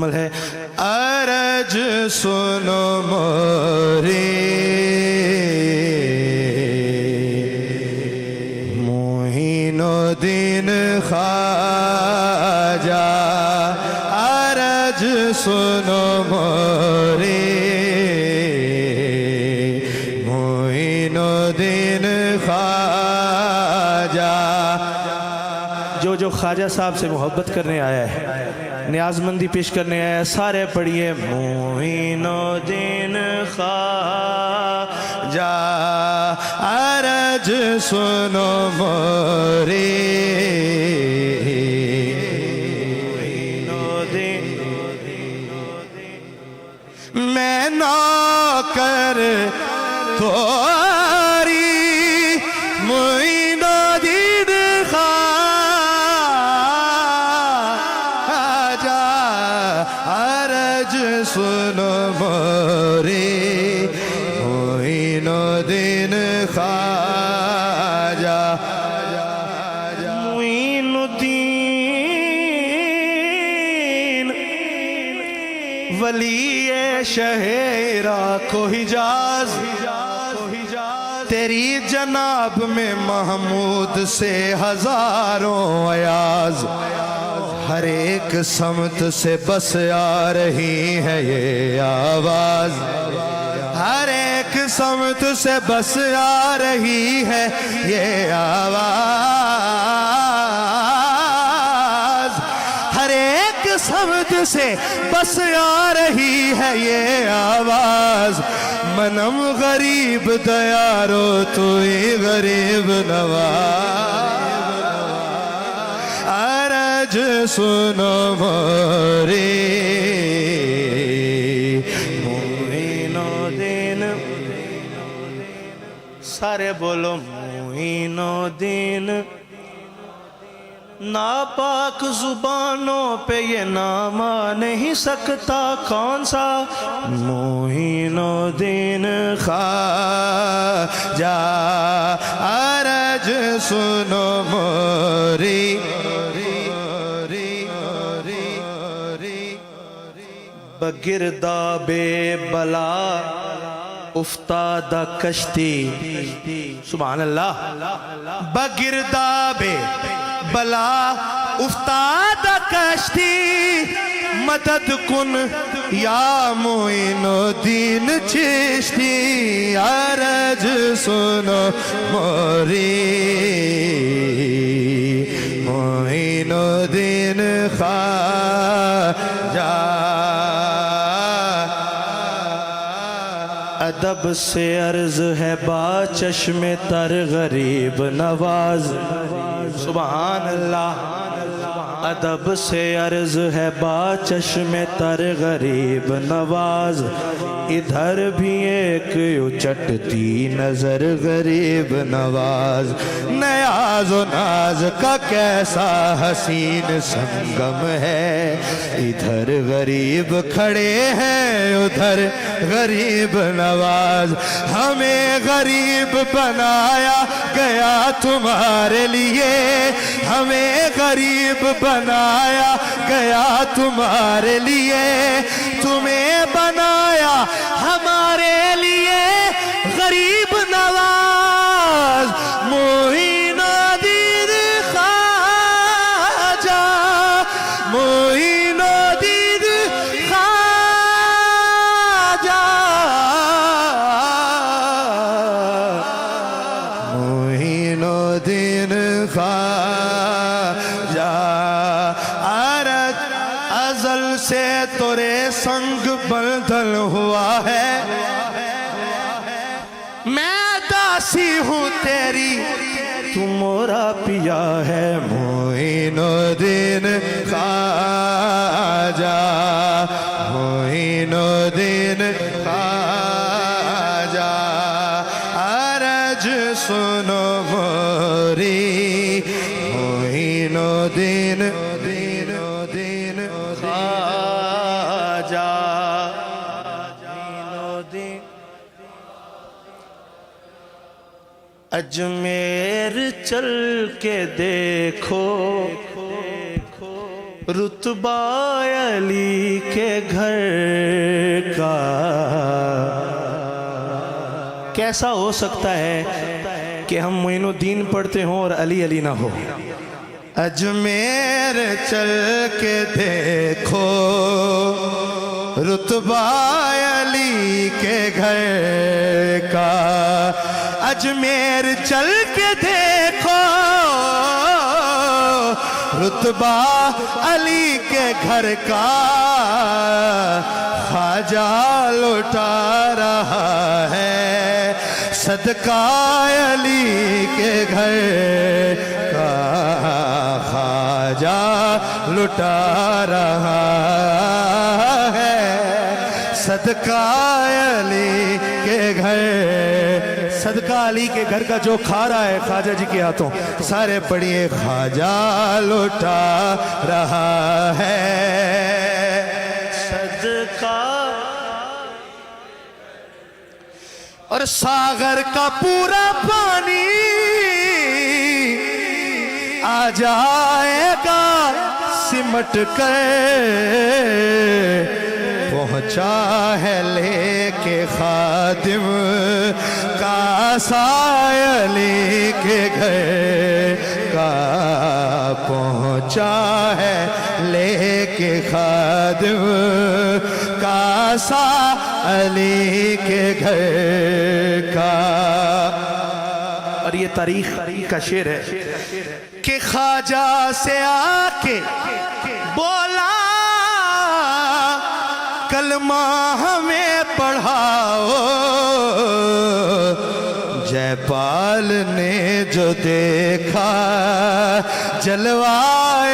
ہے عرج سنو موری معین الدین خواجہ عرج سنو موری معین الدین خواجہ جو خواجہ صاحب سے محبت کرنے آیا ہے، نیاز مندی پیش کرنے آیا ہے، سارے پڑھیے معین الدین خواجہ عرج سنو موری معین الدین میں نوکر تواری معین الدین خواجہ عرج سنو موری معین الدین خواجہ معین الدین ولی شہرہ کو حجاز تیری جناب میں محمود سے ہزاروں ایاز ہر ایک سمت سے بس آ رہی ہے یہ آواز ہر ایک سمت سے بس آ رہی ہے یہ آواز ہر ایک سمت سے بس آ رہی ہے یہ آواز منم غریب دیارو توئی غریب نواز عرج سنو موری معین الدین سارے بولو معین الدین ناپاک زبانوں پہ یہ نام آ نہیں سکتا کون سا معین الدین خواجہ عرج سنو موری بگرداب بلا افتادہ کشتی سبحان اللہ بگرداب بلا افتادہ کشتی مدد کن یا معین الدین چشتی عرج سنو موری معین الدین خواجہ ادب سے عرض ہے با چشم تر غریب نواز سبحان اللہ ادب سے عرض ہے با چشم تر غریب نواز ادھر بھی ایک اچٹتی نظر غریب نواز نیاز و ناز کا کیسا حسین سنگم ہے ادھر غریب کھڑے ہیں ادھر غریب نواز ہمیں غریب بنایا گیا تمہارے لیے ہمیں غریب بنایا گیا تمہارے لیے تمہیں بنایا ہمارے لیے غریب نواز معین الدین خواجہ معین الدین خواجہ معین الدین خواجہ ازل سے تورے سنگ بندھن ہوا ہے میں داسی ہوں تیری تو مورا پیا ہے معین الدین خواجہ معین الدین خواجہ عرج سنو موری معین الدین خواجہ اجمیر چل کے دیکھو رتبہ علی کے گھر کا کیسا ہو سکتا ہے کہ ہم معین الدین پڑھتے ہوں اور علی علی نہ ہو؟ اجمیر چل کے دیکھو رتبہ علی کے گھر کا، اجمیر چل کے دیکھو رتبہ علی کے گھر کا، خواجہ لٹا رہا ہے صدقہ علی کے گھر کا، خواجہ لٹا رہا ہے صدقہ علی کے گھر، صدقہ علی کے گھر کا جو کھا رہا ہے خواجہ جی کے ہاتھوں، سارے پڑھیے خواجہ لٹا رہا ہے صدقہ، اور ساغر کا پورا پانی آ جائے گا سمٹ کر، پہنچا ہے لے کے خادم کا علی کے گھر کا، پہنچا ہے لے کے خادم کا علی کے گھر کا۔ اور یہ تاریخ کا شعر ہے کہ خواجہ سے آ کے بولا کلمہ ہمیں پڑھاؤ، جے پال نے جو دیکھا جلوہ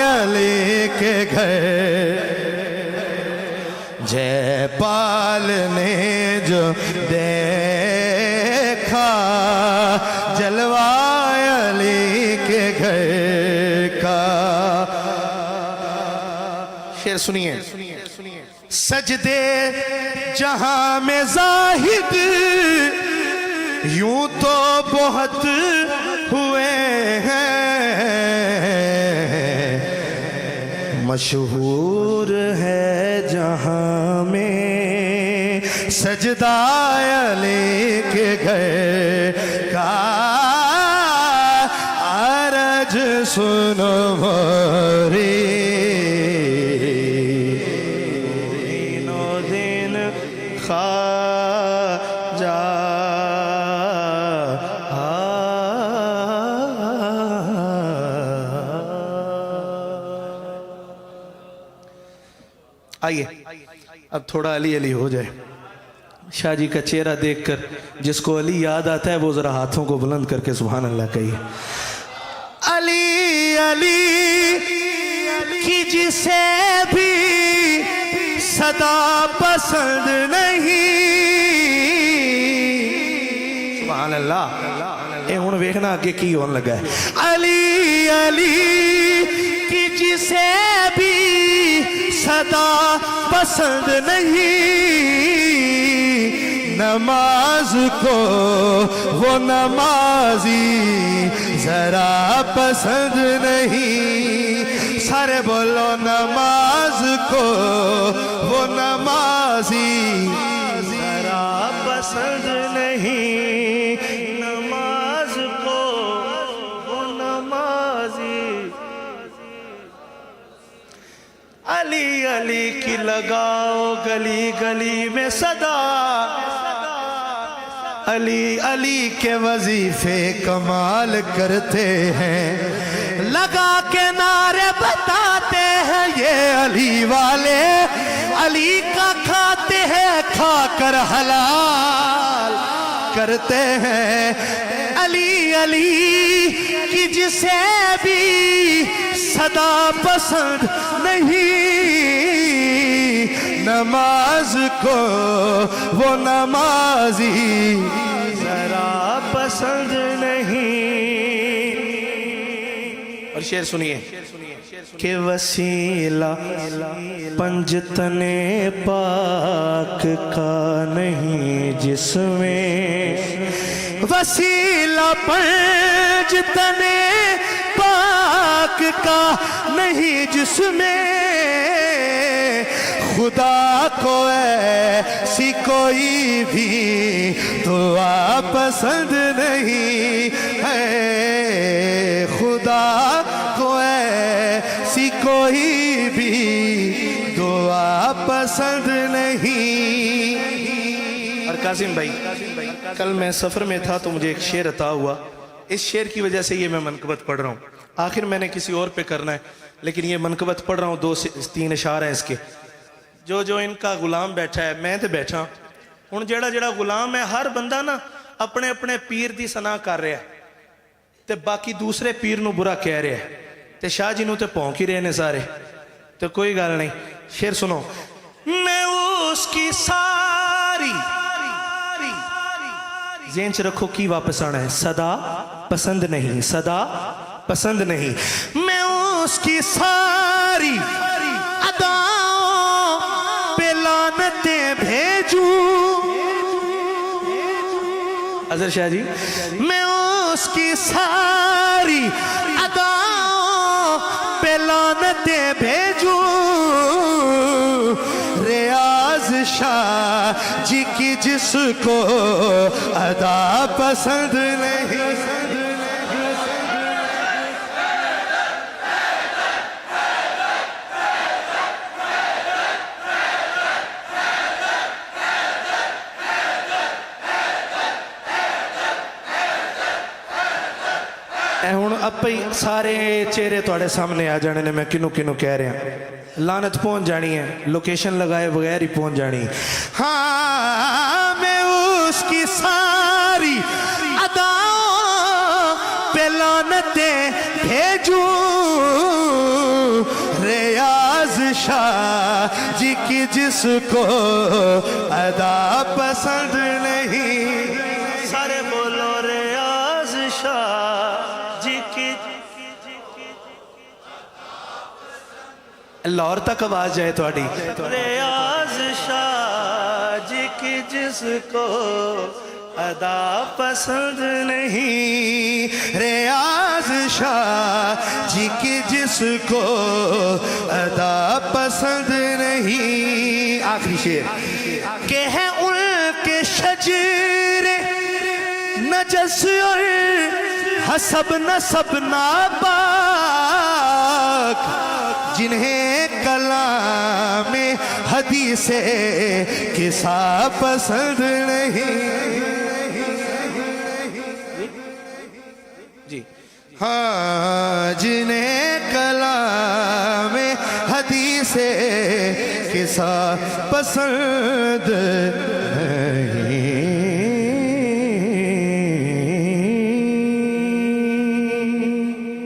علی کے گھر، جے پال نے جو دیکھا جلوہ علی کے گھر کا۔ شعر سنیے، سجدے جہاں میں زاہد یوں تو بہت ہوئے ہیں، مشہور ہے جہاں میں سجدہ علی کے گھر کا، عرج سنو موری خواجہ، آئیے اب تھوڑا علی علی ہو جائے۔ شاہ جی کا چہرہ دیکھ کر جس کو علی یاد آتا ہے وہ ذرا ہاتھوں کو بلند کر کے سبحان اللہ کہیے۔ علی علی کی جسے بھی صدا پسند نہیں، سبحان اللہ، اے ہن ویکھنا اگے کی ہون لگا ہے۔ علی علی کی جسے بھی صدا پسند نہیں، نماز کو وہ نمازی ذرا پسند نہیں، سارے بولو نماز کو وہ نمازی ذرا پسند نہیں، نماز کو وہ نمازی۔ علی علی کی لگاؤ گلی گلی میں صدا، علی علی کے وظیفے کمال کرتے ہیں، لگا کے نعرے بتاتے ہیں یہ علی والے، علی کا کھاتے ہیں کھا کر حلال کرتے ہیں۔ علی علی کی جسے بھی صدا پسند نہیں، نماز کو وہ نمازی ذرا پسند نہیں۔ اور شعر سنیے کہ وسیلہ پنجتن پاک کا نہیں جس میں، وسیلہ پنجتن پاک کا نہیں جس میں خدا کو ایسی کوئی بھی دعا پسند نہیں ہے، خدا کو ایسی کوئی بھی دعا پسند نہیں۔ اور قاسم بھائی، کل میں سفر میں تھا تو مجھے ایک شعر عطا ہوا، اس شعر کی وجہ سے یہ میں منقبت پڑھ رہا ہوں۔ آخر میں نے کسی اور پہ کرنا ہے لیکن یہ منقبت پڑھ رہا ہوں، 2-3 اشعار ہیں اس کے۔ جو ان کا غلام بیٹھا ہے، میں تے بیٹھا ہوں، جڑا غلام ہے، ہر بندہ نا اپنے اپنے پیر دی ثنا کر رہا ہے تے باقی دوسرے پیر نو برا کہہ رہا ہے تے شاہ جی نو تے پونک ہی رہے نے سارے، تو کوئی گل نہیں۔ شعر سنو۔ میں اس کی ساری، ذہن چ رکھو کی واپس آنا ہے، صدا پسند نہیں، صدا پسند نہیں۔ میں اس کی ساری اداؤں پہ لعنتیں بھیجوں، اظہر شاہ جی، میں اس کی ساری اداؤں پہ لعنتیں بھیجوں، ریاض شاہ جی کی جس کو ادا پسند نہیں۔ اب ہی سارے چہرے توڑے سامنے آ جانے نے، میں کنو کہہ رہے ہیں، لعنت پہنچ جانی ہے، لوکیشن لگائے بغیر ہی پہنچ جانی۔ ہاں میں اس کی ساری اداؤں پہ لعنتیں بھیجوں، ریاض شاہ جی کی جس کو ادا پسند نہیں۔ سارے بولو ریاض شاہ جی کی، لاہور تک آواز جائے تھوڑی، ریاض شاہ جی کی جس کو ادا پسند نہیں، ریاض شاہ جی کی جس کو ادا پسند نہیں۔ آخری شعر کہ ہے ان کے شجر نجس اور حسب نسب ناپاک، جنہیں کلام حدیث قصہ پسند نہیں۔ جی ہاں، جنہیں کلام حدیث قصہ پسند